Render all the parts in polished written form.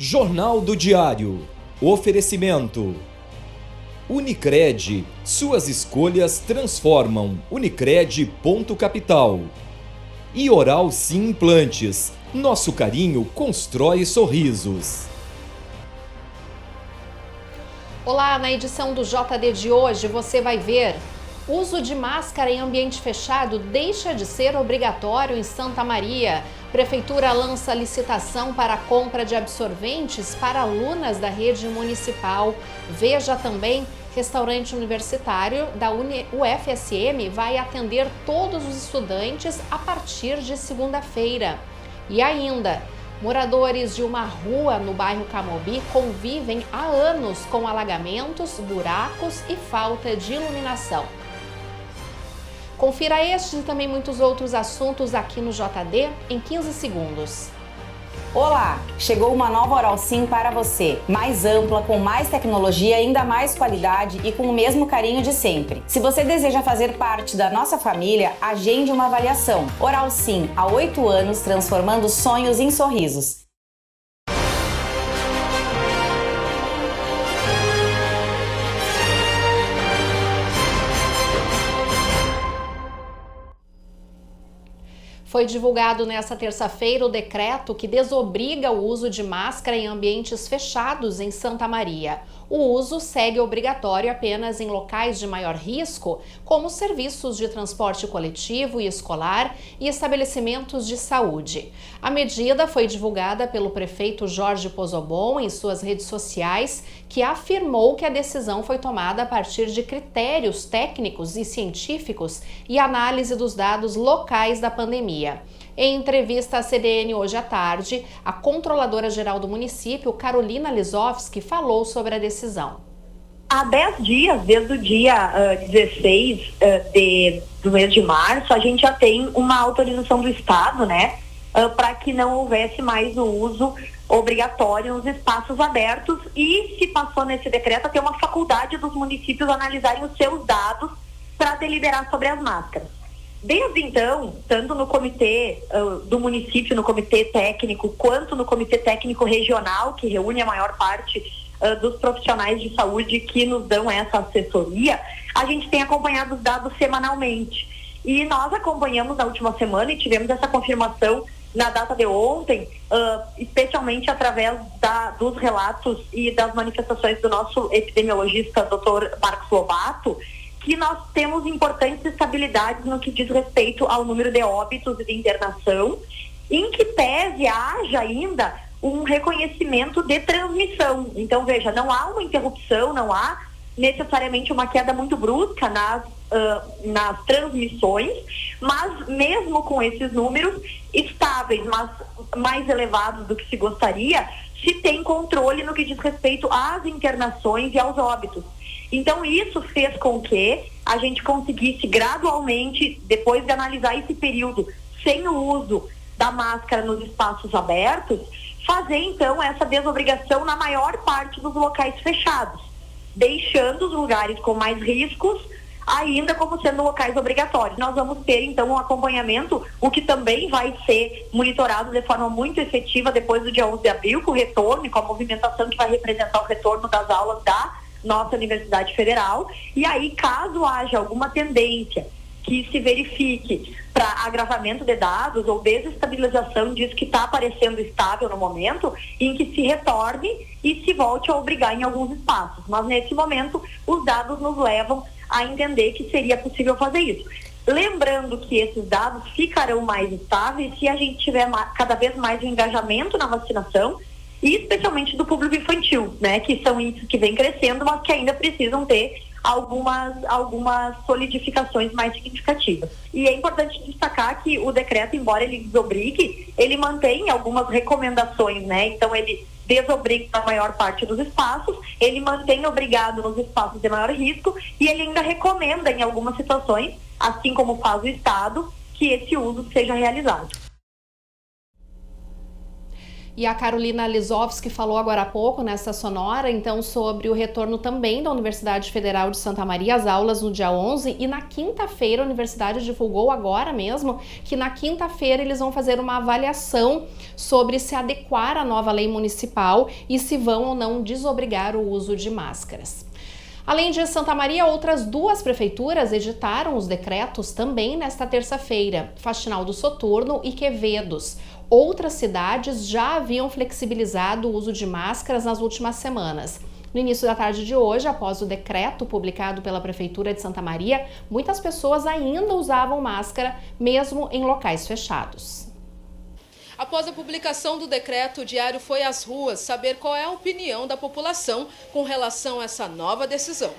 Jornal do Diário. Oferecimento. Unicred. Suas escolhas transformam. Unicred.capital. E Oral Sim Implantes. Nosso carinho constrói sorrisos. Olá, na edição do JD de hoje você vai ver: uso de máscara em ambiente fechado deixa de ser obrigatório em Santa Maria. Prefeitura lança licitação para a compra de absorventes para alunas da rede municipal. Veja também: restaurante universitário da UFSM vai atender todos os estudantes a partir de segunda-feira. E ainda, moradores de uma rua no bairro Camobi convivem há anos com alagamentos, buracos e falta de iluminação. Confira estes e também muitos outros assuntos aqui no JD em 15 segundos. Olá! Chegou uma nova Oral Sim para você. Mais ampla, com mais tecnologia, ainda mais qualidade e com o mesmo carinho de sempre. Se você deseja fazer parte da nossa família, agende uma avaliação. Oral Sim, há 8 anos, transformando sonhos em sorrisos. Foi divulgado nesta terça-feira o decreto que desobriga o uso de máscara em ambientes fechados em Santa Maria. O uso segue obrigatório apenas em locais de maior risco, como serviços de transporte coletivo e escolar e estabelecimentos de saúde. A medida foi divulgada pelo prefeito Jorge Pozobon em suas redes sociais, que afirmou que a decisão foi tomada a partir de critérios técnicos e científicos e análise dos dados locais da pandemia. Em entrevista à CBN hoje à tarde, a controladora-geral do município, Carolina Lisowski, falou sobre a decisão. Há 10 dias, desde o dia 16 do mês de março, a gente já tem uma autorização do Estado, né, para que não houvesse mais o uso obrigatório nos espaços abertos, e se passou nesse decreto a ter uma faculdade dos municípios analisarem os seus dados para deliberar sobre as máscaras. Desde então, tanto no comitê do município, no comitê técnico, quanto no comitê técnico regional, que reúne a maior parte dos profissionais de saúde que nos dão essa assessoria, a gente tem acompanhado os dados semanalmente. E nós acompanhamos na última semana e tivemos essa confirmação na data de ontem, especialmente através dos relatos e das manifestações do nosso epidemiologista, Dr. Marcos Lobato, que nós temos importantes estabilidades no que diz respeito ao número de óbitos e de internação, em que pese haja ainda um reconhecimento de transmissão. Então, veja, não há uma interrupção, não há necessariamente uma queda muito brusca nas transmissões, mas mesmo com esses números estáveis, mas mais elevados do que se gostaria, se tem controle no que diz respeito às internações e aos óbitos. Então, isso fez com que a gente conseguisse gradualmente, depois de analisar esse período sem o uso da máscara nos espaços abertos, fazer então essa desobrigação na maior parte dos locais fechados, deixando os lugares com mais riscos ainda como sendo locais obrigatórios. Nós vamos ter então um acompanhamento, o que também vai ser monitorado de forma muito efetiva depois do dia 11 de abril, com o retorno e com a movimentação que vai representar o retorno das aulas da nossa Universidade Federal. E aí, caso haja alguma tendência que se verifique para agravamento de dados ou desestabilização disso que está aparecendo estável no momento, em que se retorne e se volte a obrigar em alguns espaços. Mas nesse momento, os dados nos levam a entender que seria possível fazer isso. Lembrando que esses dados ficarão mais estáveis se a gente tiver cada vez mais engajamento na vacinação, e especialmente do público infantil, né, que são índices que vêm crescendo, mas que ainda precisam ter algumas solidificações mais significativas. E é importante destacar que o decreto, embora ele desobrigue, ele mantém algumas recomendações, né, então ele desobriga a maior parte dos espaços, ele mantém obrigado nos espaços de maior risco, e ele ainda recomenda em algumas situações, assim como faz o Estado, que esse uso seja realizado. E a Carolina Lisowski falou agora há pouco, nessa sonora, então, sobre o retorno também da Universidade Federal de Santa Maria às aulas no dia 11, e na quinta-feira a universidade divulgou agora mesmo que na quinta-feira eles vão fazer uma avaliação sobre se adequar à nova lei municipal e se vão ou não desobrigar o uso de máscaras. Além de Santa Maria, outras 2 prefeituras editaram os decretos também nesta terça-feira, Faxinal do Soturno e Quevedos. Outras cidades já haviam flexibilizado o uso de máscaras nas últimas semanas. No início da tarde de hoje, após o decreto publicado pela Prefeitura de Santa Maria, muitas pessoas ainda usavam máscara, mesmo em locais fechados. Após a publicação do decreto, o Diário foi às ruas saber qual é a opinião da população com relação a essa nova decisão.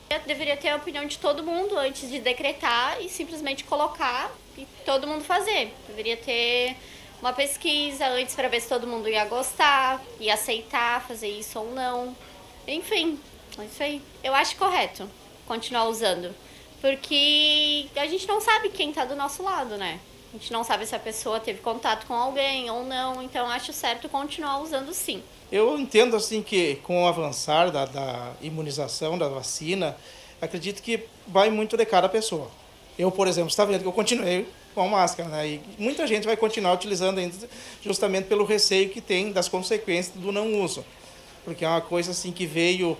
Eu deveria ter a opinião de todo mundo antes de decretar e simplesmente colocar e todo mundo fazer. Deveria ter uma pesquisa antes para ver se todo mundo ia gostar, ia aceitar fazer isso ou não. Enfim, é isso aí. Eu acho correto continuar usando, porque a gente não sabe quem está do nosso lado, né? A gente não sabe se a pessoa teve contato com alguém ou não, então acho certo continuar usando sim. Eu entendo assim que com o avançar da imunização, da vacina, acredito que vai muito de cada pessoa. Eu, por exemplo, está vendo que eu continuei com a máscara, né? E muita gente vai continuar utilizando ainda justamente pelo receio que tem das consequências do não uso. Porque é uma coisa assim que veio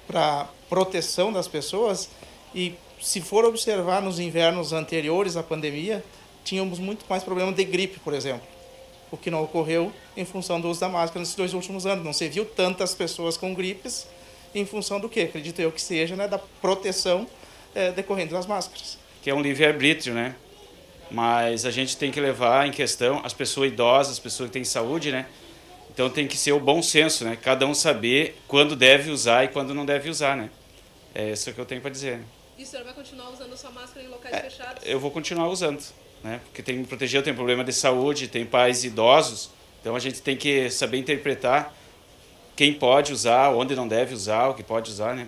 para proteção das pessoas e se for observar nos invernos anteriores à pandemia, tínhamos muito mais problema de gripe, por exemplo, o que não ocorreu em função do uso da máscara nesses 2 últimos anos. Não se viu tantas pessoas com gripes em função do que? Acredito eu que seja, né, da proteção decorrente das máscaras. Que é um livre-arbítrio, né? Mas a gente tem que levar em questão as pessoas idosas, as pessoas que têm saúde, né? Então tem que ser o bom senso, né? Cada um saber quando deve usar e quando não deve usar, né? É isso que eu tenho para dizer. E o senhor vai continuar usando a sua máscara em locais fechados? Eu vou continuar usando, né? Porque tem que me proteger, eu tenho problema de saúde, tem pais idosos, então a gente tem que saber interpretar quem pode usar, onde não deve usar, o que pode usar, né?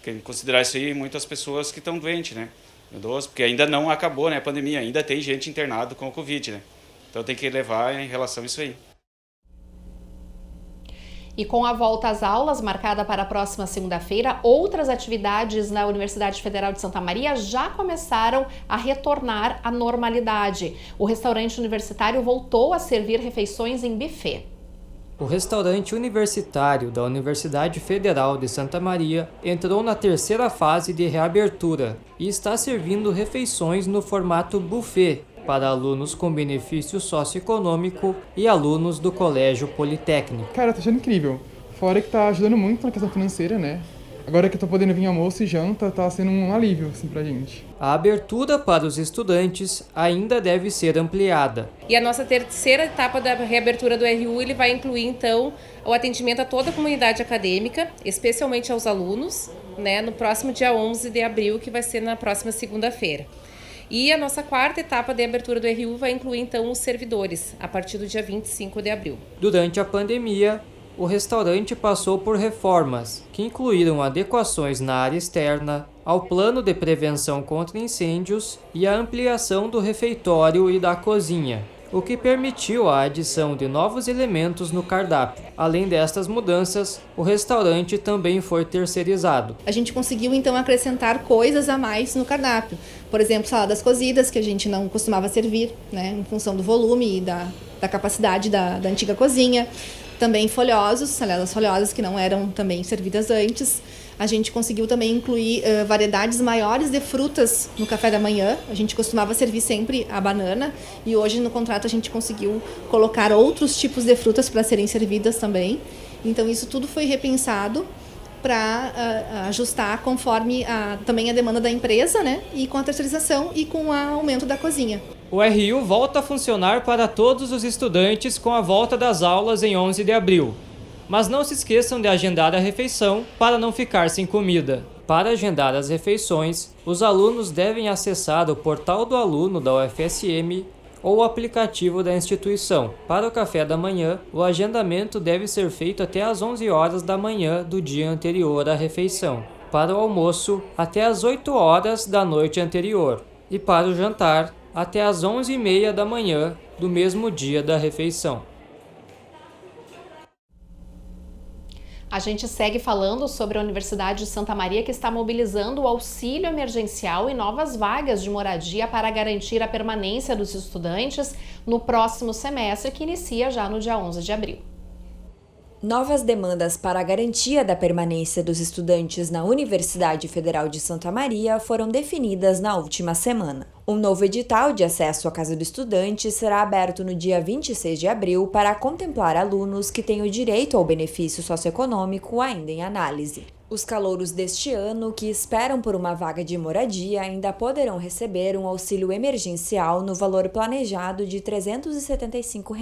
Tem que considerar isso aí muitas pessoas que estão doentes, né? Idosos, porque ainda não acabou, né, a pandemia, ainda tem gente internada com o Covid, né? Então tem que levar em relação a isso aí. E com a volta às aulas, marcada para a próxima segunda-feira, outras atividades na Universidade Federal de Santa Maria já começaram a retornar à normalidade. O restaurante universitário voltou a servir refeições em buffet. O restaurante universitário da Universidade Federal de Santa Maria entrou na 3ª fase de reabertura e está servindo refeições no formato buffet para alunos com benefício socioeconômico e alunos do Colégio Politécnico. Cara, tá achando incrível. Fora que tá ajudando muito na questão financeira, né? Agora que eu tô podendo vir almoço e janta, tá sendo um alívio, assim, pra gente. A abertura para os estudantes ainda deve ser ampliada. E a nossa 3ª etapa da reabertura do RU, ele vai incluir, então, o atendimento a toda a comunidade acadêmica, especialmente aos alunos, né, no próximo dia 11 de abril, que vai ser na próxima segunda-feira. E a nossa 4ª etapa de abertura do RU vai incluir, então, os servidores, a partir do dia 25 de abril. Durante a pandemia, o restaurante passou por reformas, que incluíram adequações na área externa, ao plano de prevenção contra incêndios e a ampliação do refeitório e da cozinha, o que permitiu a adição de novos elementos no cardápio. Além destas mudanças, o restaurante também foi terceirizado. A gente conseguiu então acrescentar coisas a mais no cardápio. Por exemplo, saladas cozidas, que a gente não costumava servir, né, em função do volume e da capacidade da antiga cozinha. Também folhosos, saladas folhosas que não eram também servidas antes. A gente conseguiu também incluir variedades maiores de frutas no café da manhã. A gente costumava servir sempre a banana e hoje no contrato a gente conseguiu colocar outros tipos de frutas para serem servidas também. Então isso tudo foi repensado para ajustar conforme também a demanda da empresa, né? E com a terceirização e com o aumento da cozinha. O RU volta a funcionar para todos os estudantes com a volta das aulas em 11 de abril. Mas não se esqueçam de agendar a refeição para não ficar sem comida. Para agendar as refeições, os alunos devem acessar o portal do aluno da UFSM ou o aplicativo da instituição. Para o café da manhã, o agendamento deve ser feito até às 11 horas da manhã do dia anterior à refeição. Para o almoço, até às 8 horas da noite anterior. E para o jantar, até às 11h30 da manhã do mesmo dia da refeição. A gente segue falando sobre a Universidade de Santa Maria, que está mobilizando o auxílio emergencial e novas vagas de moradia para garantir a permanência dos estudantes no próximo semestre, que inicia já no dia 11 de abril. Novas demandas para a garantia da permanência dos estudantes na Universidade Federal de Santa Maria foram definidas na última semana. Um novo edital de acesso à Casa do Estudante será aberto no dia 26 de abril para contemplar alunos que têm o direito ao benefício socioeconômico ainda em análise. Os calouros deste ano que esperam por uma vaga de moradia ainda poderão receber um auxílio emergencial no valor planejado de R$ 375.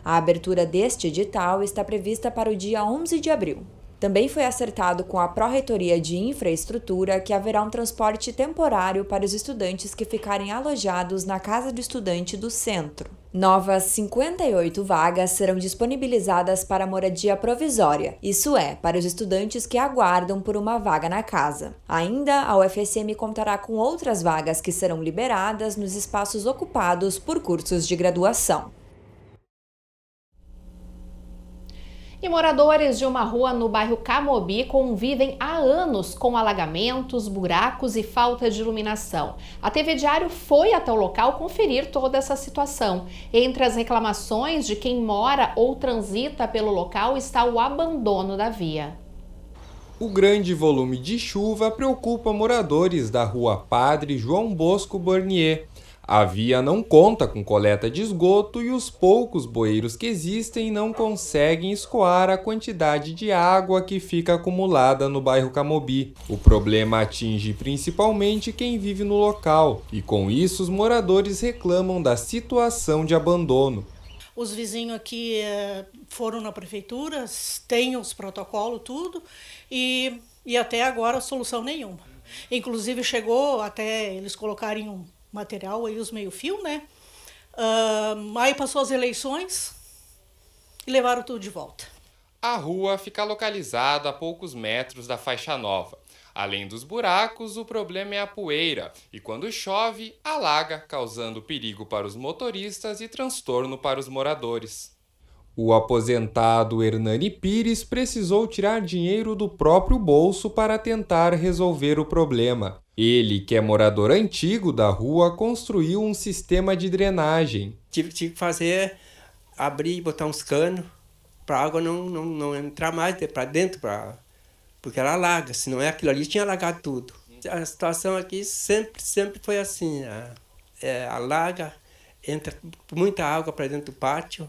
A abertura deste edital está prevista para o dia 11 de abril. Também foi acertado com a Pró-Reitoria de Infraestrutura que haverá um transporte temporário para os estudantes que ficarem alojados na Casa do Estudante do Centro. Novas 58 vagas serão disponibilizadas para moradia provisória, isso é, para os estudantes que aguardam por uma vaga na casa. Ainda, a UFSM contará com outras vagas que serão liberadas nos espaços ocupados por cursos de graduação. E moradores de uma rua no bairro Camobi convivem há anos com alagamentos, buracos e falta de iluminação. A TV Diário foi até o local conferir toda essa situação. Entre as reclamações de quem mora ou transita pelo local está o abandono da via. O grande volume de chuva preocupa moradores da rua Padre João Bosco Burnier. A via não conta com coleta de esgoto e os poucos bueiros que existem não conseguem escoar a quantidade de água que fica acumulada no bairro Camobi. O problema atinge principalmente quem vive no local e, com isso, os moradores reclamam da situação de abandono. Os vizinhos aqui foram na prefeitura, têm os protocolos, tudo, e até agora solução nenhuma. Inclusive chegou até eles colocarem um material aí, os meio-fio, né? Aí passou as eleições e levaram tudo de volta. A rua fica localizada a poucos metros da faixa nova. Além dos buracos, o problema é a poeira e, quando chove, alaga, causando perigo para os motoristas e transtorno para os moradores. O aposentado Hernani Pires precisou tirar dinheiro do próprio bolso para tentar resolver o problema. Ele, que é morador antigo da rua, construiu um sistema de drenagem. Tive que fazer, abrir e botar uns canos para a água não entrar mais para dentro, porque ela alaga, senão aquilo ali tinha alagado tudo. A situação aqui sempre foi assim, alaga, entra muita água para dentro do pátio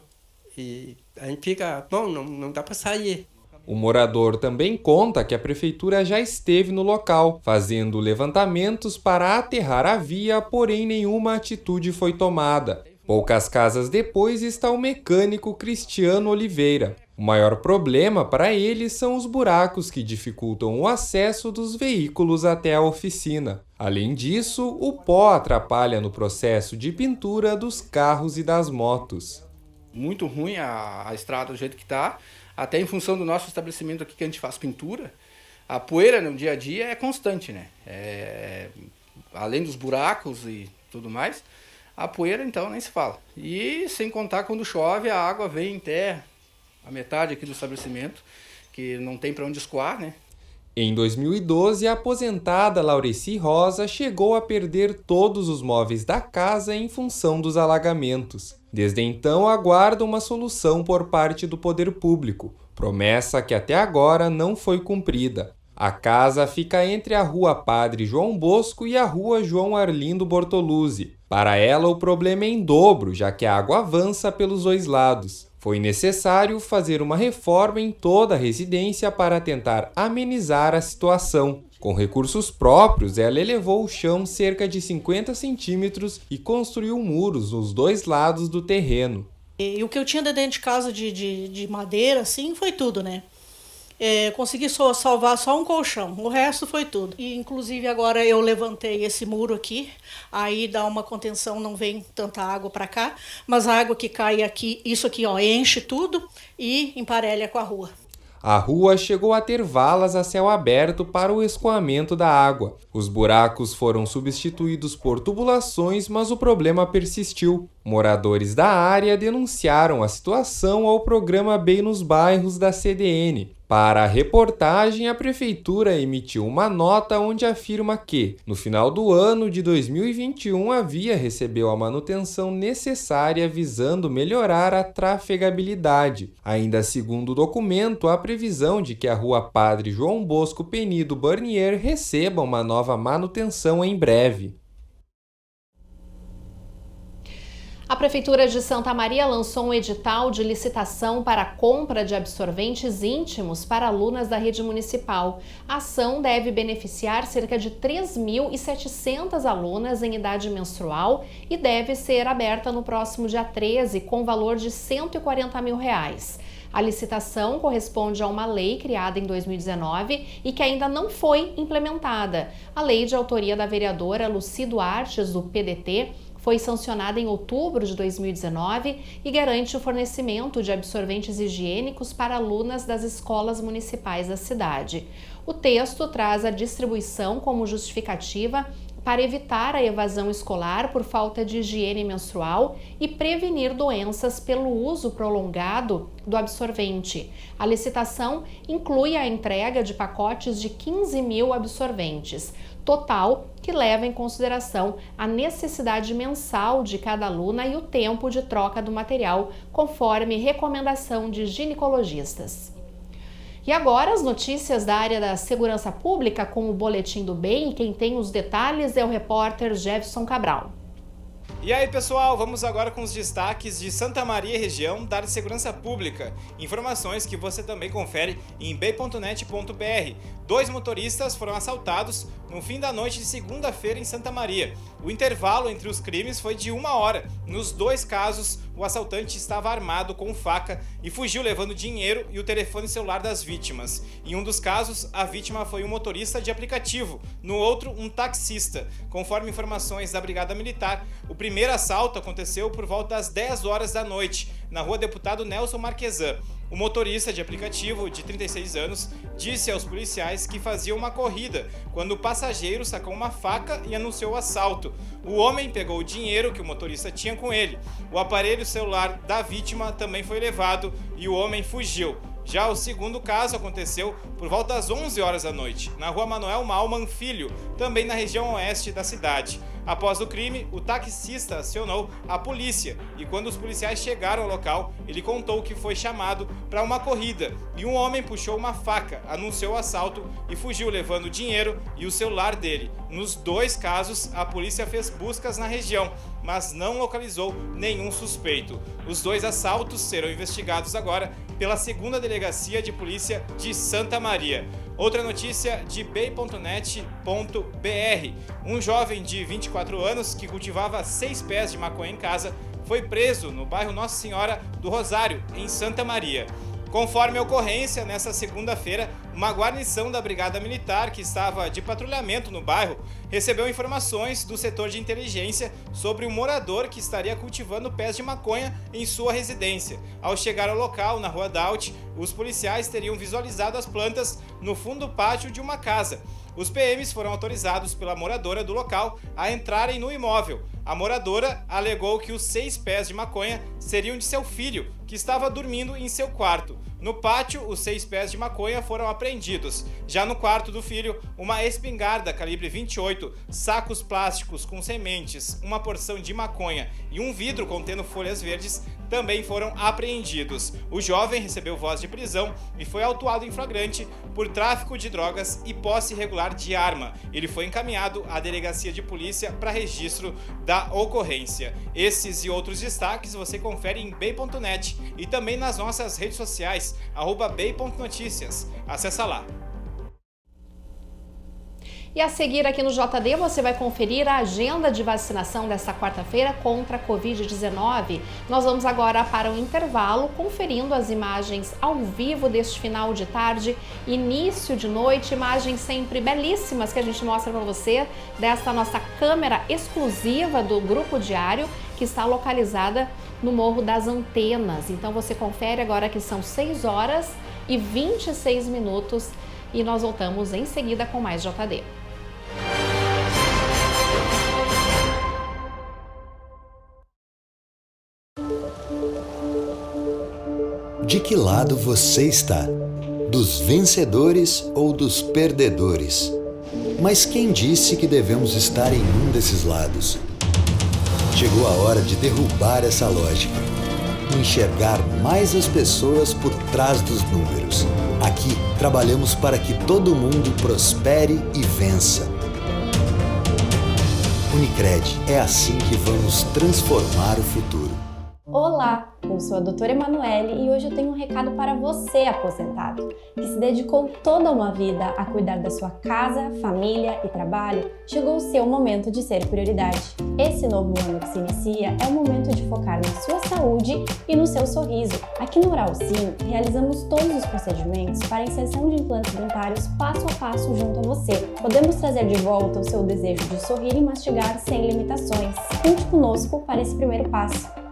e a gente fica, bom, não dá para sair. O morador também conta que a prefeitura já esteve no local, fazendo levantamentos para aterrar a via, porém nenhuma atitude foi tomada. Poucas casas depois está o mecânico Cristiano Oliveira. O maior problema para ele são os buracos que dificultam o acesso dos veículos até a oficina. Além disso, o pó atrapalha no processo de pintura dos carros e das motos. Muito ruim a estrada do jeito que está. Até em função do nosso estabelecimento aqui que a gente faz pintura, a poeira no dia a dia é constante, né? Além dos buracos e tudo mais, a poeira então nem se fala. E sem contar quando chove, a água vem até a metade aqui do estabelecimento, que não tem para onde escoar, né? Em 2012, a aposentada Laureci Rosa chegou a perder todos os móveis da casa em função dos alagamentos. Desde então, aguarda uma solução por parte do poder público, promessa que até agora não foi cumprida. A casa fica entre a Rua Padre João Bosco e a Rua João Arlindo Bortoluzzi. Para ela, o problema é em dobro, já que a água avança pelos dois lados. Foi necessário fazer uma reforma em toda a residência para tentar amenizar a situação. Com recursos próprios, ela elevou o chão cerca de 50 centímetros e construiu muros nos dois lados do terreno. E o que eu tinha dentro de casa de madeira, assim, foi tudo, né? Consegui salvar só um colchão, o resto foi tudo. E, inclusive, agora eu levantei esse muro aqui, aí dá uma contenção, não vem tanta água para cá, mas a água que cai aqui, isso aqui, ó, enche tudo e emparelha com a rua. A rua chegou a ter valas a céu aberto para o escoamento da água. Os buracos foram substituídos por tubulações, mas o problema persistiu. Moradores da área denunciaram a situação ao programa Bem nos Bairros da CDN. Para a reportagem, a Prefeitura emitiu uma nota onde afirma que, no final do ano de 2021, a via recebeu a manutenção necessária visando melhorar a trafegabilidade. Ainda segundo o documento, há previsão de que a Rua Padre João Bosco Penido Barnier receba uma nova manutenção em breve. A Prefeitura de Santa Maria lançou um edital de licitação para a compra de absorventes íntimos para alunas da rede municipal. A ação deve beneficiar cerca de 3.700 alunas em idade menstrual e deve ser aberta no próximo dia 13, com valor de R$ 140 mil. A licitação corresponde a uma lei criada em 2019 e que ainda não foi implementada. A lei de autoria da vereadora Lucy Duartes, do PDT, foi sancionada em outubro de 2019 e garante o fornecimento de absorventes higiênicos para alunas das escolas municipais da cidade. O texto traz a distribuição como justificativa para evitar a evasão escolar por falta de higiene menstrual e prevenir doenças pelo uso prolongado do absorvente. A licitação inclui a entrega de pacotes de 15 mil absorventes, total que leva em consideração a necessidade mensal de cada aluna e o tempo de troca do material, conforme recomendação de ginecologistas. E agora as notícias da área da segurança pública com o Boletim do Bem, e quem tem os detalhes é o repórter Jefferson Cabral. E aí pessoal, vamos agora com os destaques de Santa Maria e região da área de segurança pública. Informações que você também confere em bem.net.br. 2 motoristas foram assaltados no fim da noite de segunda-feira em Santa Maria. O intervalo entre os crimes foi de 1 hora. Nos 2 casos, o assaltante estava armado com faca e fugiu levando dinheiro e o telefone celular das vítimas. Em um dos casos, a vítima foi um motorista de aplicativo, no outro, um taxista. Conforme informações da Brigada Militar, o primeiro assalto aconteceu por volta das 10 horas da noite, na rua Deputado Nelson Marquesan. O motorista de aplicativo, de 36 anos, disse aos policiais que fazia uma corrida, quando o passageiro sacou uma faca e anunciou o assalto. O homem pegou o dinheiro que o motorista tinha com ele. O aparelho celular da vítima também foi levado e o homem fugiu. Já o segundo caso aconteceu por volta das 11 horas da noite, na rua Manuel Malman Filho, também na região oeste da cidade. Após o crime, o taxista acionou a polícia e quando os policiais chegaram ao local, ele contou que foi chamado para uma corrida e um homem puxou uma faca, anunciou o assalto e fugiu levando o dinheiro e o celular dele. Nos 2 casos, a polícia fez buscas na região, mas não localizou nenhum suspeito. Os 2 assaltos serão investigados agora pela 2ª Delegacia de Polícia de Santa Maria. Outra notícia de bem.net.br. Um jovem de 24 anos que cultivava 6 pés de maconha em casa foi preso no bairro Nossa Senhora do Rosário, em Santa Maria. Conforme a ocorrência, nesta segunda-feira, uma guarnição da Brigada Militar, que estava de patrulhamento no bairro, recebeu informações do setor de inteligência sobre um morador que estaria cultivando pés de maconha em sua residência. Ao chegar ao local, na Rua Daut, os policiais teriam visualizado as plantas no fundo do pátio de uma casa. Os PMs foram autorizados pela moradora do local a entrarem no imóvel. A moradora alegou que os 6 pés de maconha seriam de seu filho, que estava dormindo em seu quarto. No pátio, os 6 pés de maconha foram apreendidos. Já no quarto do filho, uma espingarda calibre 28, sacos plásticos com sementes, uma porção de maconha e um vidro contendo folhas verdes também foram apreendidos. O jovem recebeu voz de prisão e foi autuado em flagrante por tráfico de drogas e posse irregular de arma. Ele foi encaminhado à delegacia de polícia para registro da ocorrência. Esses e outros destaques você confere em bem.net e também nas nossas redes sociais, @bem.noticias. Acesse lá. E a seguir aqui no JD você vai conferir a agenda de vacinação desta quarta-feira contra a Covid-19. Nós vamos agora para o intervalo, conferindo as imagens ao vivo deste final de tarde, início de noite, imagens sempre belíssimas que a gente mostra para você desta nossa câmera exclusiva do Grupo Diário, que está localizada no Morro das Antenas. Então você confere agora que são 6 horas e 26 minutos e nós voltamos em seguida com mais JD. De que lado você está? Dos vencedores ou dos perdedores? Mas quem disse que devemos estar em um desses lados? Chegou a hora de derrubar essa lógica. Enxergar mais as pessoas por trás dos números. Aqui, trabalhamos para que todo mundo prospere e vença. Unicred, é assim que vamos transformar o futuro. Olá, eu sou a doutora Emanuele e hoje eu tenho um recado para você, aposentado, que se dedicou toda uma vida a cuidar da sua casa, família e trabalho. Chegou o seu momento de ser prioridade. Esse novo ano que se inicia é o momento de focar na sua saúde e no seu sorriso. Aqui no Oral Sim, realizamos todos os procedimentos para a inserção de implantes dentários passo a passo junto a você. Podemos trazer de volta o seu desejo de sorrir e mastigar sem limitações. Conte conosco para esse primeiro passo.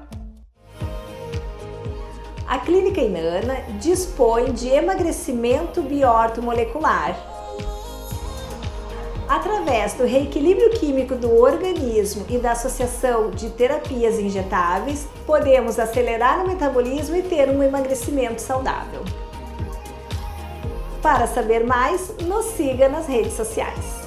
A Clínica Inana dispõe de emagrecimento biortomolecular. Através do reequilíbrio químico do organismo e da associação de terapias injetáveis, podemos acelerar o metabolismo e ter um emagrecimento saudável. Para saber mais, nos siga nas redes sociais.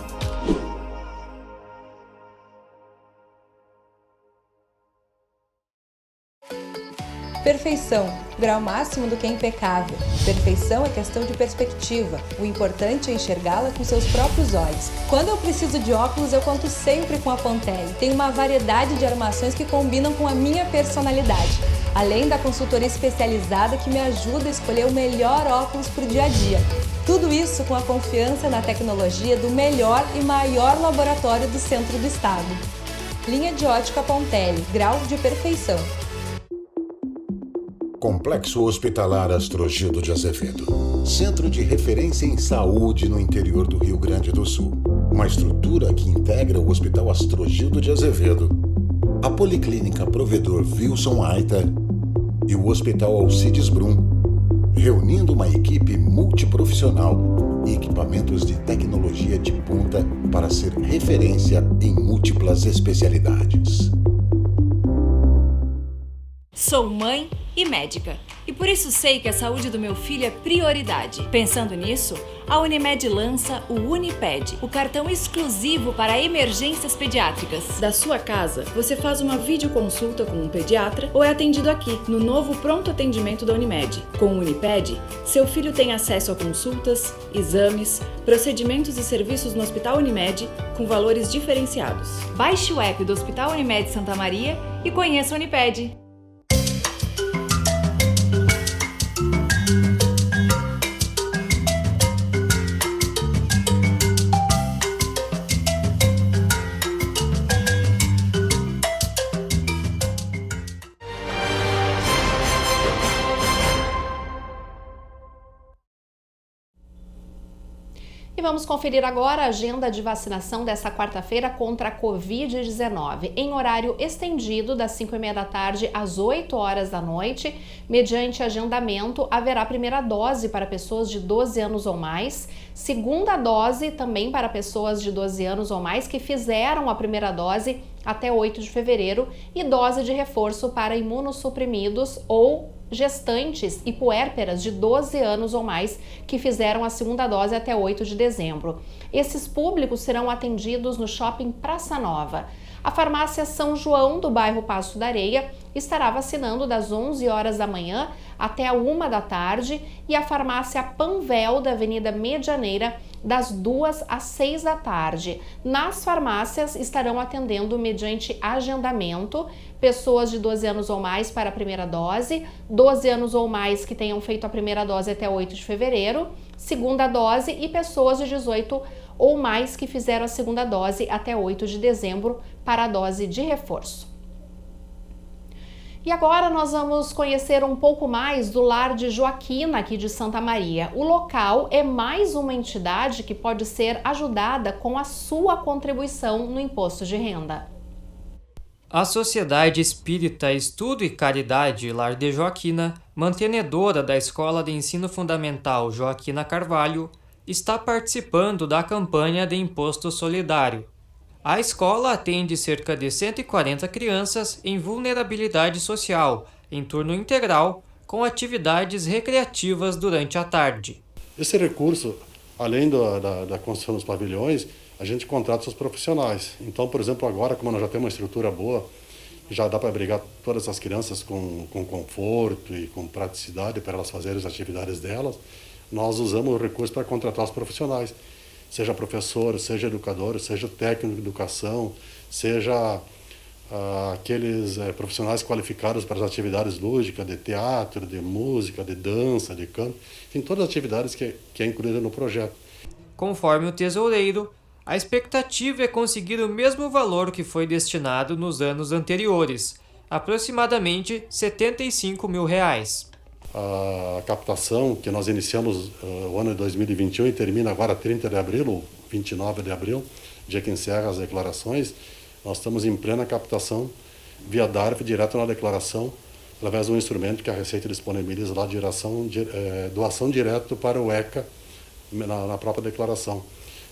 Perfeição, grau máximo do que é impecável. Perfeição é questão de perspectiva. O importante é enxergá-la com seus próprios olhos. Quando eu preciso de óculos, eu conto sempre com a Pontelli. Tem uma variedade de armações que combinam com a minha personalidade. Além da consultoria especializada que me ajuda a escolher o melhor óculos para o dia a dia. Tudo isso com a confiança na tecnologia do melhor e maior laboratório do centro do estado. Linha de ótica Pontelli, grau de perfeição. Complexo Hospitalar Astrogildo de Azevedo. Centro de referência em saúde no interior do Rio Grande do Sul. Uma estrutura que integra o Hospital Astrogildo de Azevedo, a Policlínica Provedor Wilson Aita e o Hospital Alcides Brum, reunindo uma equipe multiprofissional e equipamentos de tecnologia de ponta para ser referência em múltiplas especialidades. Sou mãe e médica, e por isso sei que a saúde do meu filho é prioridade. Pensando nisso, a Unimed lança o Uniped, o cartão exclusivo para emergências pediátricas. Da sua casa, você faz uma videoconsulta com um pediatra ou é atendido aqui, no novo pronto atendimento da Unimed. Com o Uniped, seu filho tem acesso a consultas, exames, procedimentos e serviços no Hospital Unimed com valores diferenciados. Baixe o app do Hospital Unimed Santa Maria e conheça a Uniped. E vamos conferir agora a agenda de vacinação desta quarta-feira contra a Covid-19. Em horário estendido, das 5h30 da tarde às 8 horas da noite, mediante agendamento, haverá primeira dose para pessoas de 12 anos ou mais, segunda dose também para pessoas de 12 anos ou mais que fizeram a primeira dose até 8 de fevereiro e dose de reforço para imunossuprimidos ou gestantes e puérperas de 12 anos ou mais que fizeram a segunda dose até 8 de dezembro. Esses públicos serão atendidos no Shopping Praça Nova. A farmácia São João, do bairro Passo da Areia, estará vacinando das 11 horas da manhã até a 1 da tarde e a farmácia Panvel, da Avenida Medianeira, das 2 às 6 da tarde. Nas farmácias estarão atendendo mediante agendamento pessoas de 12 anos ou mais para a primeira dose, 12 anos ou mais que tenham feito a primeira dose até 8 de fevereiro, segunda dose e pessoas de 18 ou mais que fizeram a segunda dose até 8 de dezembro para a dose de reforço. E agora nós vamos conhecer um pouco mais do Lar de Joaquina, aqui de Santa Maria. O local é mais uma entidade que pode ser ajudada com a sua contribuição no imposto de renda. A Sociedade Espírita Estudo e Caridade Lar de Joaquina, mantenedora da Escola de Ensino Fundamental Joaquina Carvalho, está participando da campanha de Imposto Solidário. A escola atende cerca de 140 crianças em vulnerabilidade social, em turno integral, com atividades recreativas durante a tarde. Esse recurso, além da construção dos pavilhões, a gente contrata os profissionais. Então, por exemplo, agora, como nós já temos uma estrutura boa, já dá para abrigar todas as crianças com conforto e com praticidade para elas fazerem as atividades delas, nós usamos o recurso para contratar os profissionais, seja professor, seja educador, seja técnico de educação, seja aqueles profissionais qualificados para as atividades lúdicas, de teatro, de música, de dança, de canto, enfim, todas as atividades que é incluída no projeto. Conforme o tesoureiro, a expectativa é conseguir o mesmo valor que foi destinado nos anos anteriores, aproximadamente R$ 75 mil. A captação que nós iniciamos o ano de 2021 e termina agora 30 de abril, ou 29 de abril, dia que encerra as declarações, nós estamos em plena captação via DARF, direto na declaração, através de um instrumento que a Receita disponibiliza lá, doação direto para o ECA, na própria declaração.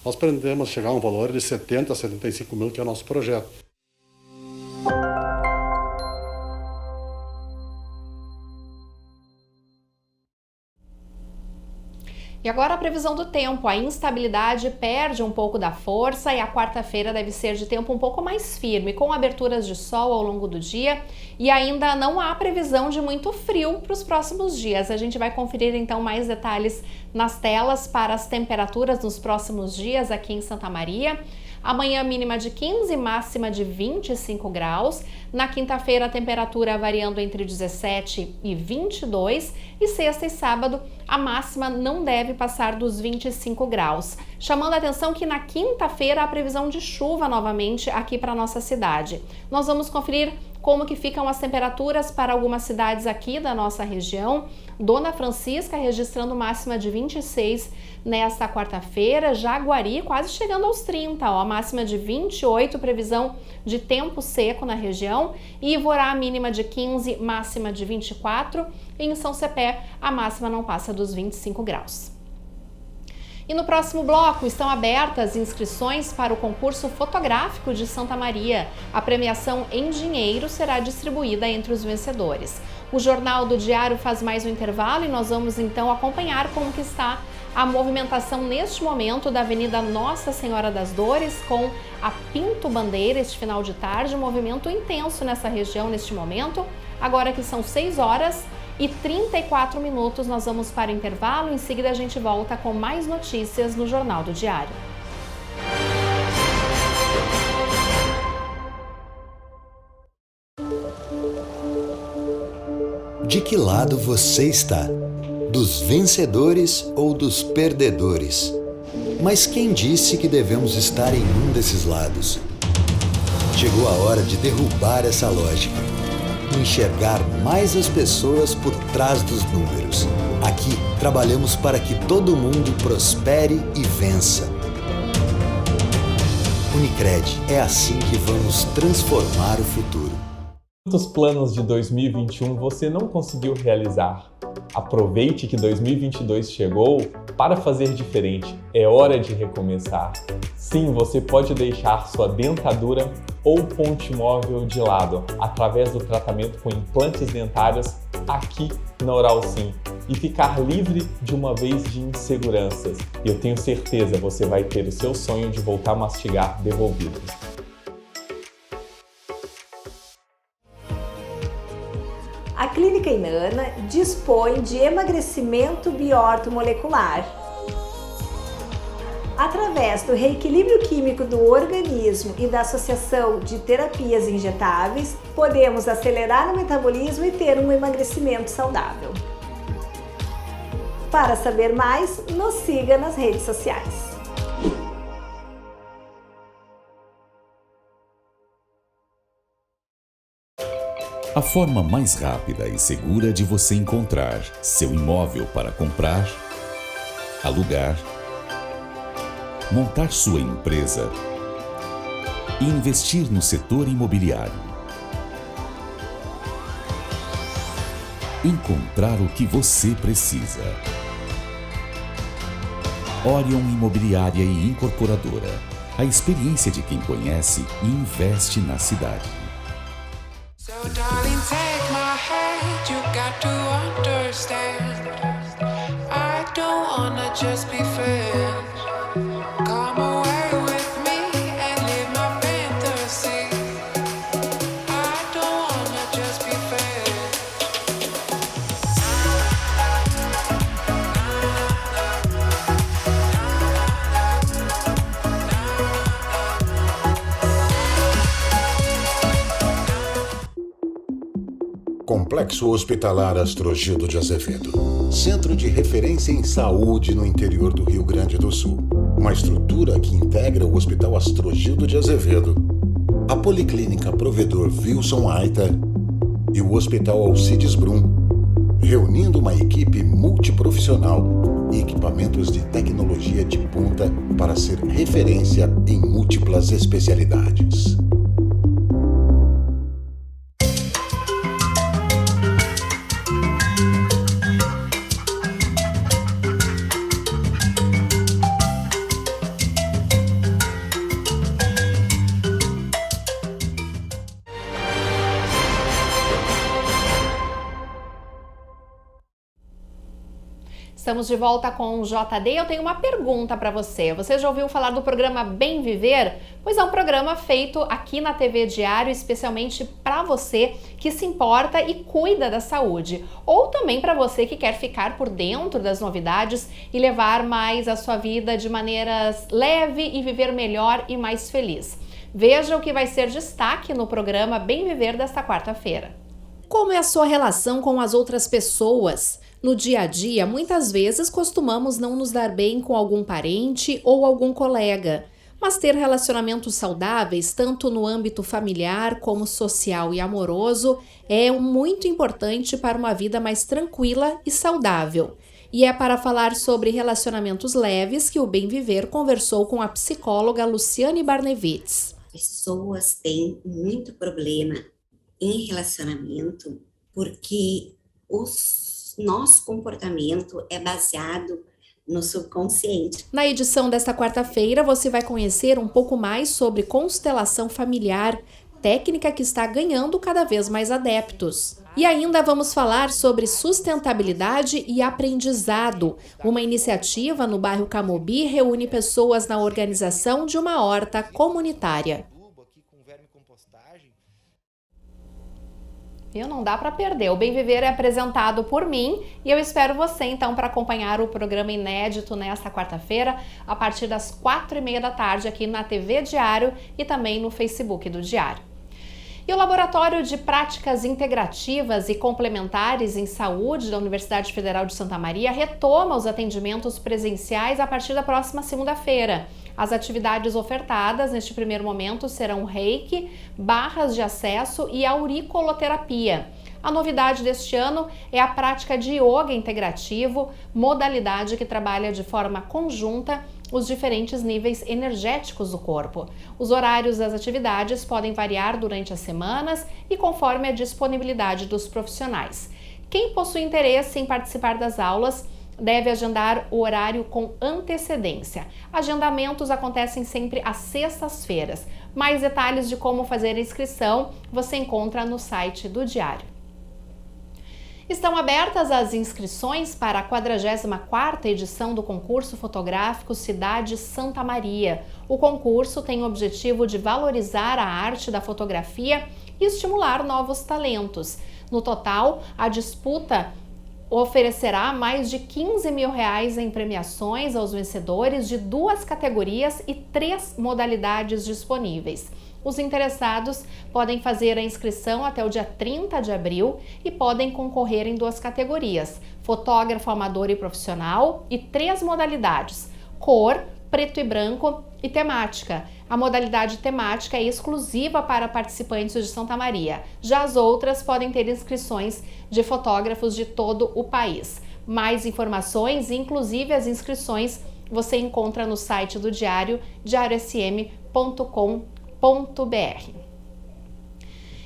Nós pretendemos chegar a um valor de 70 a 75 mil, que é o nosso projeto. E agora a previsão do tempo. A instabilidade perde um pouco da força e a quarta-feira deve ser de tempo um pouco mais firme, com aberturas de sol ao longo do dia, e ainda não há previsão de muito frio para os próximos dias. A gente vai conferir então mais detalhes nas telas para as temperaturas nos próximos dias aqui em Santa Maria. Amanhã mínima de 15, máxima de 25 graus. Na quinta-feira a temperatura variando entre 17 e 22. E sexta e sábado a máxima não deve passar dos 25 graus. Chamando a atenção que na quinta-feira há previsão de chuva novamente aqui para a nossa cidade. Nós vamos conferir como que ficam as temperaturas para algumas cidades aqui da nossa região. Dona Francisca registrando máxima de 26 nesta quarta-feira, Jaguari quase chegando aos 30, a máxima de 28, previsão de tempo seco na região, e Ivorá mínima de 15, máxima de 24, e em São Cepé a máxima não passa dos 25 graus. E no próximo bloco estão abertas inscrições para o concurso fotográfico de Santa Maria. A premiação em dinheiro será distribuída entre os vencedores. O Jornal do Diário faz mais um intervalo e nós vamos então acompanhar como que está a movimentação neste momento da Avenida Nossa Senhora das Dores com a Pinto Bandeira este final de tarde, um movimento intenso nessa região neste momento. Agora que são 6 horas e 34 minutos, nós vamos para o intervalo. Em seguida a gente volta com mais notícias no Jornal do Diário. De que lado você está? Dos vencedores ou dos perdedores? Mas quem disse que devemos estar em um desses lados? Chegou a hora de derrubar essa lógica. Enxergar mais as pessoas por trás dos números. Aqui trabalhamos para que todo mundo prospere e vença. Unicred, é assim que vamos transformar o futuro. Quantos planos de 2021 você não conseguiu realizar? Aproveite que 2022 chegou para fazer diferente. É hora de recomeçar. Sim, você pode deixar sua dentadura ou ponte móvel de lado através do tratamento com implantes dentários aqui na Oral Sim e ficar livre de uma vez de inseguranças. Eu tenho certeza você vai ter o seu sonho de voltar a mastigar devolvido. A Clínica Inana dispõe de emagrecimento biortomolecular. Através do reequilíbrio químico do organismo e da associação de terapias injetáveis, podemos acelerar o metabolismo e ter um emagrecimento saudável. Para saber mais, nos siga nas redes sociais. A forma mais rápida e segura de você encontrar seu imóvel para comprar, alugar, montar sua empresa e investir no setor imobiliário. Encontrar o que você precisa. Orion Imobiliária e Incorporadora. A experiência de quem conhece e investe na cidade. head, you got to understand. I don't wanna just be fed. Come away with me and live my fantasy. I don't wanna just be fed. Complexo Hospitalar Astrogildo de Azevedo. Centro de referência em saúde no interior do Rio Grande do Sul. Uma estrutura que integra o Hospital Astrogildo de Azevedo, a Policlínica Provedor Wilson Aita e o Hospital Alcides Brum, reunindo uma equipe multiprofissional e equipamentos de tecnologia de ponta para ser referência em múltiplas especialidades. Estamos de volta com o JD. Eu tenho uma pergunta para você. Você já ouviu falar do programa Bem Viver? Pois é um programa feito aqui na TV Diário especialmente para você que se importa e cuida da saúde. Ou também para você que quer ficar por dentro das novidades e levar mais a sua vida de maneira leve e viver melhor e mais feliz. Veja o que vai ser destaque no programa Bem Viver desta quarta-feira. Como é a sua relação com as outras pessoas? No dia a dia, muitas vezes costumamos não nos dar bem com algum parente ou algum colega, mas ter relacionamentos saudáveis, tanto no âmbito familiar como social e amoroso, é muito importante para uma vida mais tranquila e saudável. E é para falar sobre relacionamentos leves que o Bem Viver conversou com a psicóloga Luciane Barnevitz. Pessoas têm muito problema em relacionamento porque nosso comportamento é baseado no subconsciente. Na edição desta quarta-feira, você vai conhecer um pouco mais sobre constelação familiar, técnica que está ganhando cada vez mais adeptos. E ainda vamos falar sobre sustentabilidade e aprendizado. Uma iniciativa no bairro Camobi reúne pessoas na organização de uma horta comunitária. Não dá para perder. O Bem Viver é apresentado por mim e eu espero você então para acompanhar o programa inédito nesta quarta-feira a partir das 4h30 da tarde aqui na TV Diário e também no Facebook do Diário. E o Laboratório de Práticas Integrativas e Complementares em Saúde da Universidade Federal de Santa Maria retoma os atendimentos presenciais a partir da próxima segunda-feira. As atividades ofertadas neste primeiro momento serão reiki, barras de acesso e auricoloterapia. A novidade deste ano é a prática de yoga integrativo, modalidade que trabalha de forma conjunta os diferentes níveis energéticos do corpo. Os horários das atividades podem variar durante as semanas e conforme a disponibilidade dos profissionais. Quem possui interesse em participar das aulas deve agendar o horário com antecedência. Agendamentos acontecem sempre às sextas-feiras. Mais detalhes de como fazer a inscrição você encontra no site do Diário. Estão abertas as inscrições para a 44ª edição do concurso fotográfico Cidade Santa Maria. O concurso tem o objetivo de valorizar a arte da fotografia e estimular novos talentos. No total, a disputa oferecerá mais de R$15 mil em premiações aos vencedores de 2 categorias e 3 modalidades disponíveis. Os interessados podem fazer a inscrição até o dia 30 de abril e podem concorrer em 2 categorias, fotógrafo amador e profissional e 3 modalidades, cor, preto e branco e temática. A modalidade temática é exclusiva para participantes de Santa Maria. Já as outras podem ter inscrições de fotógrafos de todo o país. Mais informações, inclusive as inscrições, você encontra no site do Diário, diariosm.com.br.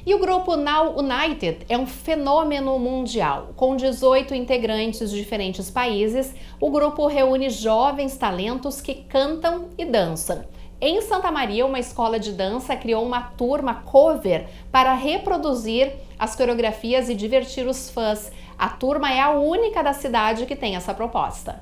E o grupo Now United é um fenômeno mundial. Com 18 integrantes de diferentes países, o grupo reúne jovens talentos que cantam e dançam. Em Santa Maria, uma escola de dança criou uma turma cover para reproduzir as coreografias e divertir os fãs. A turma é a única da cidade que tem essa proposta.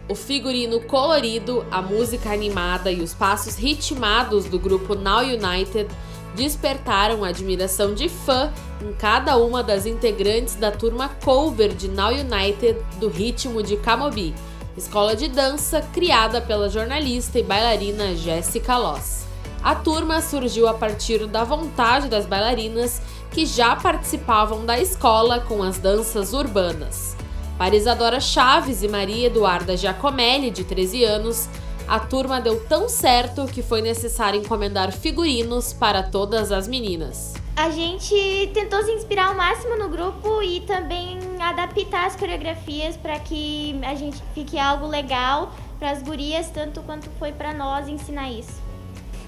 O figurino colorido, a música animada e os passos ritmados do grupo Now United despertaram a admiração de fã em cada uma das integrantes da turma cover de Now United do Ritmo de Camobi, escola de dança criada pela jornalista e bailarina Jéssica Loss. A turma surgiu a partir da vontade das bailarinas que já participavam da escola com as danças urbanas. Para Isadora Chaves e Maria Eduarda Giacomelli, de 13 anos, a turma deu tão certo que foi necessário encomendar figurinos para todas as meninas. A gente tentou se inspirar ao máximo no grupo e também adaptar as coreografias para que a gente fique algo legal para as gurias, tanto quanto foi para nós ensinar isso.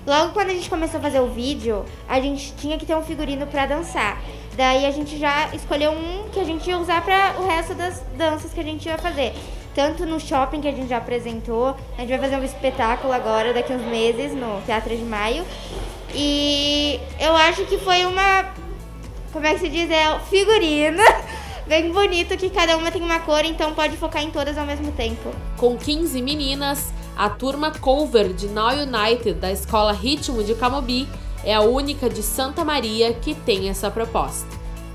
Logo quando a gente começou a fazer o vídeo, a gente tinha que ter um figurino para dançar. Daí a gente já escolheu um que a gente ia usar para o resto das danças que a gente ia fazer. Tanto no shopping que a gente já apresentou, a gente vai fazer um espetáculo agora, daqui a uns meses, no Teatro de Maio. E eu acho que foi como é que se diz? Figurino bem bonito, que cada uma tem uma cor, então pode focar em todas ao mesmo tempo. Com 15 meninas, a turma cover de Now United da escola Ritmo de Camobi é a única de Santa Maria que tem essa proposta.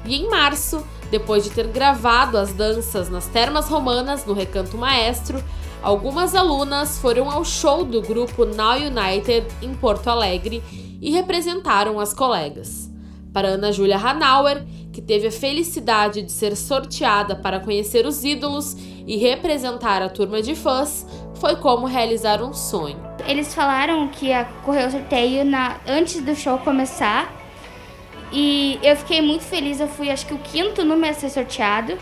E em março, depois de ter gravado as danças nas Termas Romanas, no Recanto Maestro, algumas alunas foram ao show do grupo Now United em Porto Alegre e representaram as colegas. Para Ana Júlia Hanauer, que teve a felicidade de ser sorteada para conhecer os ídolos e representar a turma de fãs, foi como realizar um sonho. Eles falaram que ia correr o sorteio antes do show começar e eu fiquei muito feliz. Eu fui, acho que o 5º número a ser sorteado.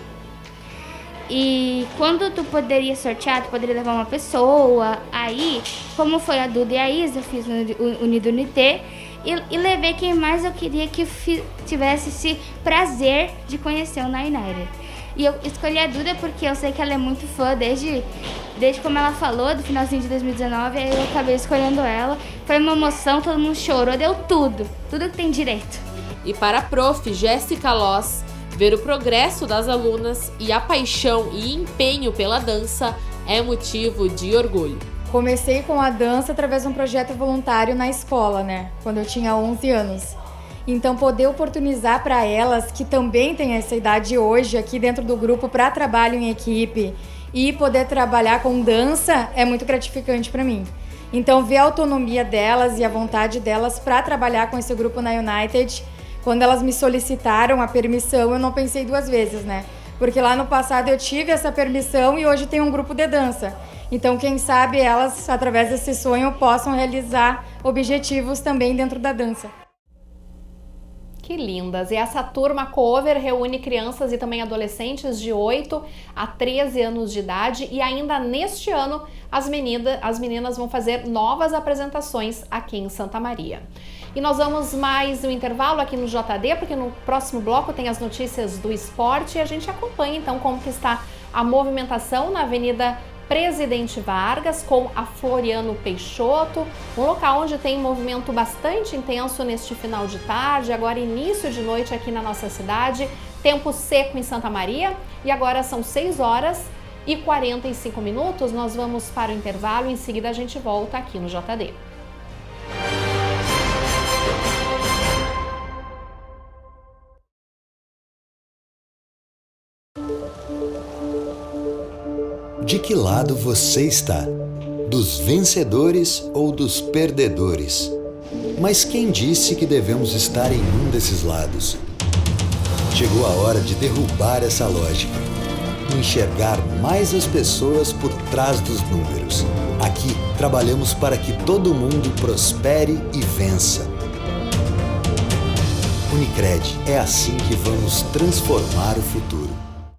E quando tu poderia sortear, tu poderia levar uma pessoa. Aí, como foi a Duda e a Isa, eu fiz o Unido Unité e levei quem mais eu queria que tivesse esse prazer de conhecer o Now United. E eu escolhi a Duda porque eu sei que ela é muito fã desde como ela falou, do finalzinho de 2019, aí eu acabei escolhendo ela. Foi uma emoção, todo mundo chorou, deu tudo que tem direito. E para a prof. Jéssica Loss, ver o progresso das alunas e a paixão e empenho pela dança é motivo de orgulho. Comecei com a dança através de um projeto voluntário na escola, quando eu tinha 11 anos. Então, poder oportunizar para elas, que também têm essa idade hoje aqui dentro do grupo para trabalho em equipe e poder trabalhar com dança é muito gratificante para mim. Então, ver a autonomia delas e a vontade delas para trabalhar com esse grupo na United, quando elas me solicitaram a permissão, eu não pensei 2 vezes, Porque lá no passado eu tive essa permissão e hoje tem um grupo de dança. Então, quem sabe elas, através desse sonho, possam realizar objetivos também dentro da dança. Que lindas! E essa turma cover reúne crianças e também adolescentes de 8 a 13 anos de idade e ainda neste ano as meninas vão fazer novas apresentações aqui em Santa Maria. E nós vamos mais um intervalo aqui no JD, porque no próximo bloco tem as notícias do esporte e a gente acompanha então como que está a movimentação na Avenida Presidente Vargas com a Floriano Peixoto, um local onde tem movimento bastante intenso neste final de tarde, agora início de noite aqui na nossa cidade, tempo seco em Santa Maria e agora são 6h45, nós vamos para o intervalo e em seguida a gente volta aqui no JD. De que lado você está? Dos vencedores ou dos perdedores? Mas quem disse que devemos estar em um desses lados? Chegou a hora de derrubar essa lógica. Enxergar mais as pessoas por trás dos números. Aqui trabalhamos para que todo mundo prospere e vença. Unicred, é assim que vamos transformar o futuro.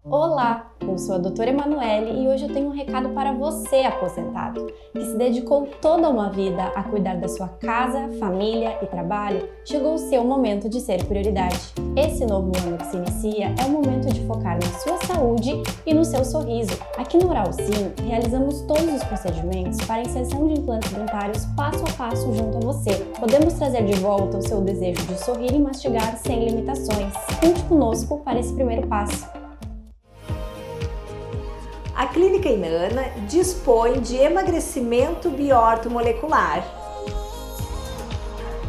Olá, eu sou a doutora Emanuele e hoje eu tenho um recado para você, aposentado, que se dedicou toda uma vida a cuidar da sua casa, família e trabalho. Chegou o seu momento de ser prioridade. Esse novo ano que se inicia é o momento de focar na sua saúde e no seu sorriso. Aqui no Oral Sim, realizamos todos os procedimentos para a inserção de implantes dentários passo a passo junto a você. Podemos trazer de volta o seu desejo de sorrir e mastigar sem limitações. Conte conosco para esse primeiro passo. A Clínica Inana dispõe de emagrecimento biortomolecular.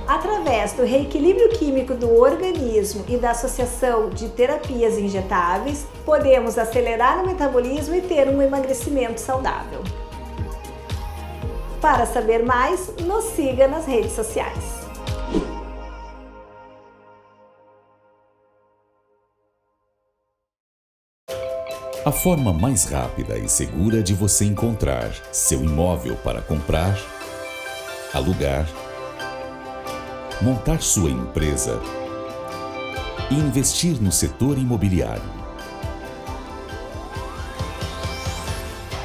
Através do reequilíbrio químico do organismo e da associação de terapias injetáveis, podemos acelerar o metabolismo e ter um emagrecimento saudável. Para saber mais, nos siga nas redes sociais. A forma mais rápida e segura de você encontrar seu imóvel para comprar, alugar, montar sua empresa e investir no setor imobiliário.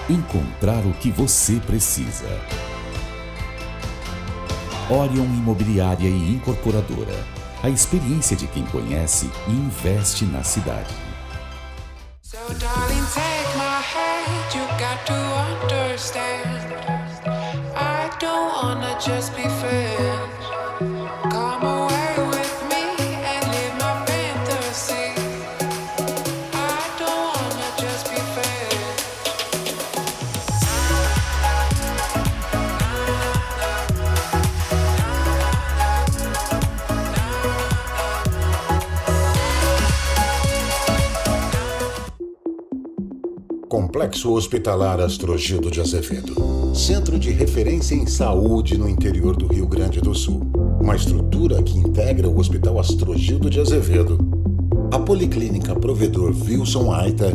Encontrar o que você precisa. Orion Imobiliária e Incorporadora. A experiência de quem conhece e investe na cidade. So darling, take my hand, you got to understand. I don't wanna just be friends. Come away with me and live my fantasy. I don't wanna just be friends. Complexo Hospitalar Astrogildo de Azevedo. Centro de referência em saúde no interior do Rio Grande do Sul. Uma estrutura que integra o Hospital Astrogildo de Azevedo, a Policlínica Provedor Wilson Aita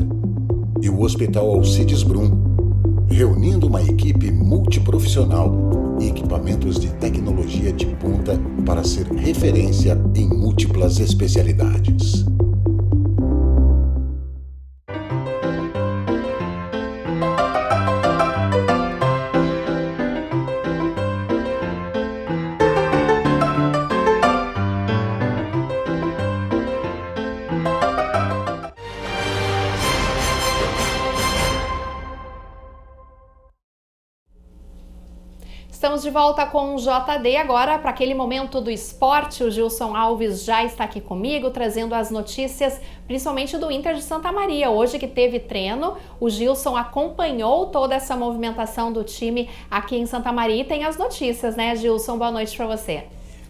e o Hospital Alcides Brum, reunindo uma equipe multiprofissional e equipamentos de tecnologia de ponta para ser referência em múltiplas especialidades. Estamos de volta com o JD agora para aquele momento do esporte. O Gilson Alves já está aqui comigo, trazendo as notícias, principalmente do Inter de Santa Maria. Hoje que teve treino, o Gilson acompanhou toda essa movimentação do time aqui em Santa Maria e tem as notícias, né, Gilson? Boa noite para você.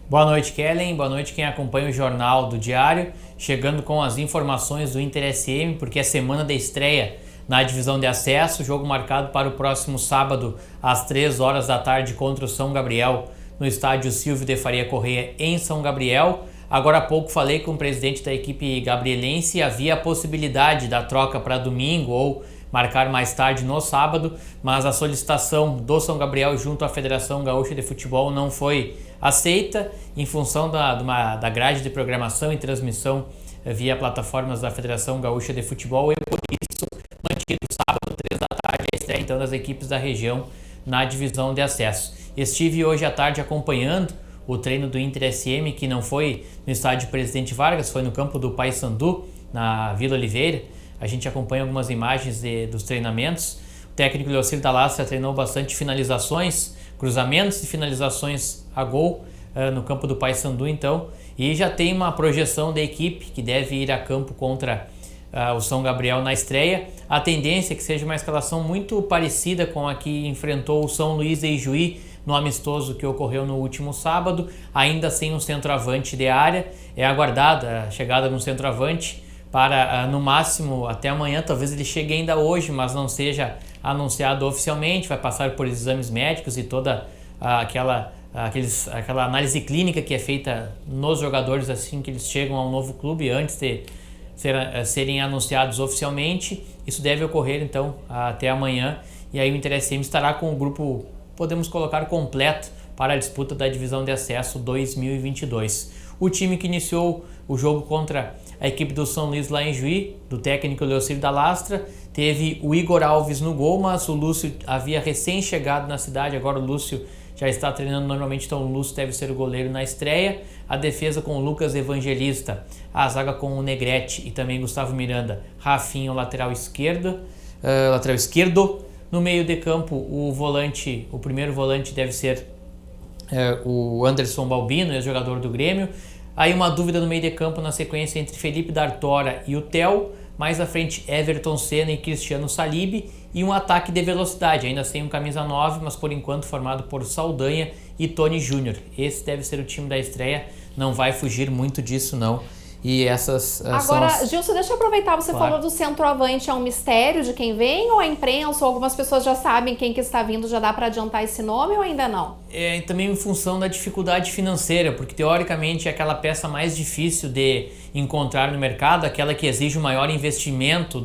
Boa noite, Kellen. Boa noite quem acompanha o Jornal do Diário. Chegando com as informações do Inter SM, porque é semana da estreia na divisão de acesso, jogo marcado para o próximo sábado às 3 horas da tarde contra o São Gabriel no estádio Silvio de Faria Correia em São Gabriel. Agora há pouco falei com o presidente da equipe gabrielense, havia a possibilidade da troca para domingo ou marcar mais tarde no sábado, mas a solicitação do São Gabriel junto à Federação Gaúcha de Futebol não foi aceita em função da grade de programação e transmissão via plataformas da Federação Gaúcha de Futebol, e por isso mantido sábado 3 da tarde a estreia então das equipes da região na divisão de acesso. Estive hoje à tarde acompanhando o treino do Inter SM, que não foi no estádio Presidente Vargas, foi no campo do Paysandu, na Vila Oliveira. A gente acompanha algumas imagens dos treinamentos. O técnico Leocir Dalastra treinou bastante finalizações, cruzamentos e finalizações a gol no campo do Paysandu, então, e já tem uma projeção da equipe que deve ir a campo contra o São Gabriel na estreia. A tendência é que seja uma escalação muito parecida com a que enfrentou o São Luís de Ijuí no amistoso que ocorreu no último sábado, ainda sem um centroavante de área. É aguardada a chegada de um centroavante para, no máximo, até amanhã. Talvez ele chegue ainda hoje, mas não seja anunciado oficialmente. Vai passar por exames médicos e toda aquela análise clínica que é feita nos jogadores assim que eles chegam ao novo clube, antes de serem anunciados oficialmente. Isso deve ocorrer então até amanhã, e aí o Inter SM estará com o grupo, podemos colocar, completo para a disputa da divisão de acesso 2022. O time que iniciou o jogo contra a equipe do São Luís lá em Juí, do técnico Leocídio da Lastra, teve o Igor Alves no gol, mas o Lúcio havia recém-chegado na cidade, agora o Lúcio já está treinando normalmente, então o Lúcio deve ser o goleiro na estreia. A defesa com o Lucas Evangelista, a zaga com o Negrete e também Gustavo Miranda, Rafinha, o lateral esquerdo. No meio de campo, o primeiro volante deve ser o Anderson Balbino, ex-jogador do Grêmio. Aí uma dúvida no meio de campo na sequência entre Felipe D'Artora e o Theo. Mais à frente, Everton Senna e Cristiano Salib. E um ataque de velocidade, ainda sem um camisa 9, mas por enquanto formado por Saldanha e Tony Júnior. Esse deve ser o time da estreia, não vai fugir muito disso não. E essas Agora, Gilson, deixa eu aproveitar, você Claro. falou do centroavante, é um mistério de quem vem, ou a imprensa, ou algumas pessoas já sabem quem que está vindo, já dá para adiantar esse nome ou ainda não? É também em função da dificuldade financeira, porque teoricamente é aquela peça mais difícil de encontrar no mercado, aquela que exige um maior investimento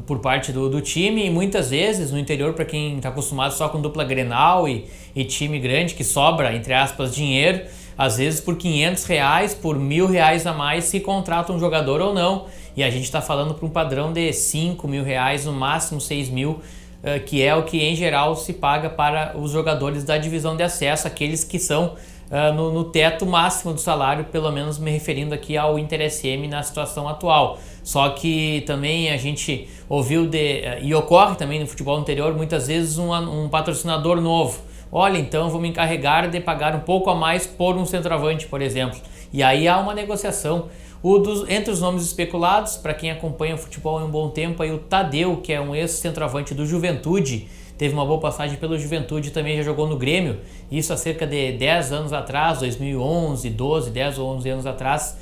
por parte do time, e muitas vezes no interior, para quem está acostumado só com dupla Grenal e time grande que sobra, entre aspas, dinheiro, às vezes por R$500, por R$1.000 a mais se contrata um jogador ou não, e a gente está falando para um padrão de R$5.000, no máximo R$6.000, que é o que em geral se paga para os jogadores da divisão de acesso, aqueles que são no teto máximo do salário, pelo menos me referindo aqui ao Inter SM na situação atual. Só que também a gente ouviu e ocorre também no futebol anterior, muitas vezes um patrocinador novo. Olha, então eu vou me encarregar de pagar um pouco a mais por um centroavante, por exemplo. E aí há uma negociação. Entre os nomes especulados, para quem acompanha o futebol há um bom tempo, aí o Tadeu, que é um ex-centroavante do Juventude, teve uma boa passagem pelo Juventude, também já jogou no Grêmio, isso há cerca de 10 anos atrás, 2011, 12, 10 ou 11 anos atrás,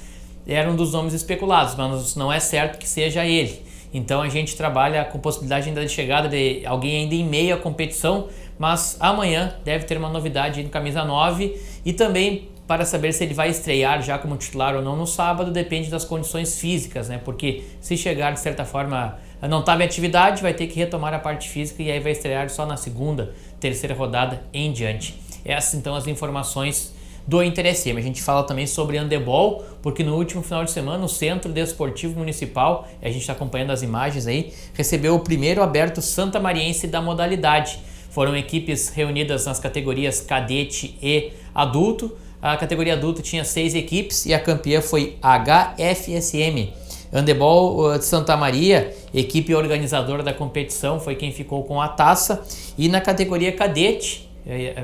era um dos nomes especulados, mas não é certo que seja ele. Então a gente trabalha com possibilidade ainda de chegada de alguém ainda em meio à competição, mas amanhã deve ter uma novidade no camisa 9, e também para saber se ele vai estrear já como titular ou não no sábado, depende das condições físicas, né? Porque se chegar de certa forma não estava em atividade, vai ter que retomar a parte física e aí vai estrear só na segunda, terceira rodada em diante. Essas então as informações do Inter SM. A gente fala também sobre handebol, porque no último final de semana o Centro Desportivo Municipal, a gente está acompanhando as imagens aí, recebeu o primeiro aberto santamariense da modalidade. Foram equipes reunidas nas categorias cadete e adulto. A categoria adulto tinha 6 equipes e a campeã foi HFSM. Handebol de Santa Maria, equipe organizadora da competição, foi quem ficou com a taça. E na categoria cadete,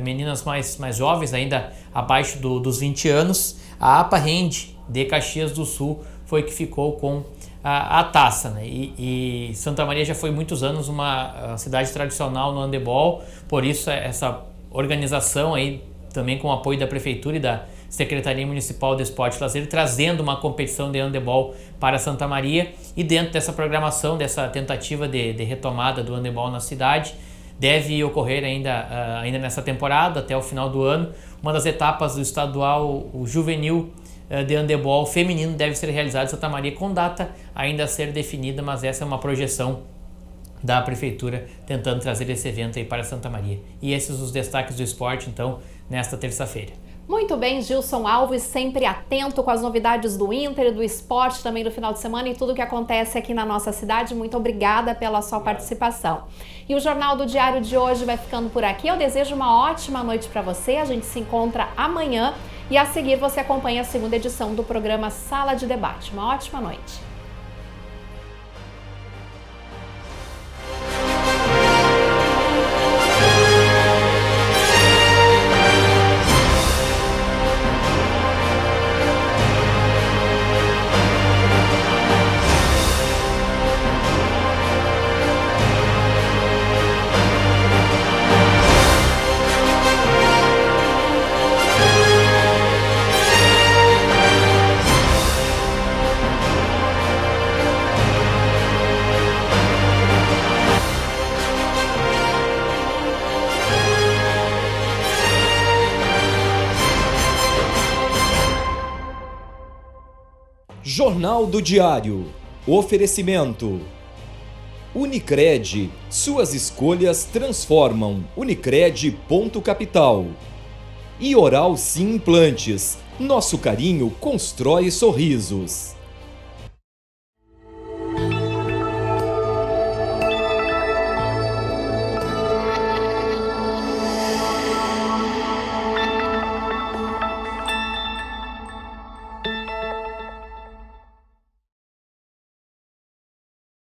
meninas mais jovens, ainda abaixo dos 20 anos, a APA Rende de Caxias do Sul foi que ficou com a taça, né? E Santa Maria já foi muitos anos uma cidade tradicional no handebol, por isso essa organização aí também com o apoio da Prefeitura e da Secretaria Municipal de Esporte e Lazer, trazendo uma competição de handebol para Santa Maria. E dentro dessa programação, dessa tentativa de retomada do handebol na cidade, deve ocorrer ainda nessa temporada, até o final do ano, uma das etapas do estadual, o juvenil de handebol feminino, deve ser realizada em Santa Maria, com data ainda a ser definida, mas essa é uma projeção da Prefeitura tentando trazer esse evento aí para Santa Maria. E esses os destaques do esporte, então, nesta terça-feira. Muito bem, Gilson Alves, sempre atento com as novidades do Inter e do esporte também do final de semana e tudo que acontece aqui na nossa cidade. Muito obrigada pela sua participação. E o Jornal do Diário de hoje vai ficando por aqui. Eu desejo uma ótima noite para você. A gente se encontra amanhã e a seguir você acompanha a segunda edição do programa Sala de Debate. Uma ótima noite. Jornal do Diário. Oferecimento Unicred, suas escolhas transformam. Unicred.capital. E Oral Sim Implantes, nosso carinho constrói sorrisos.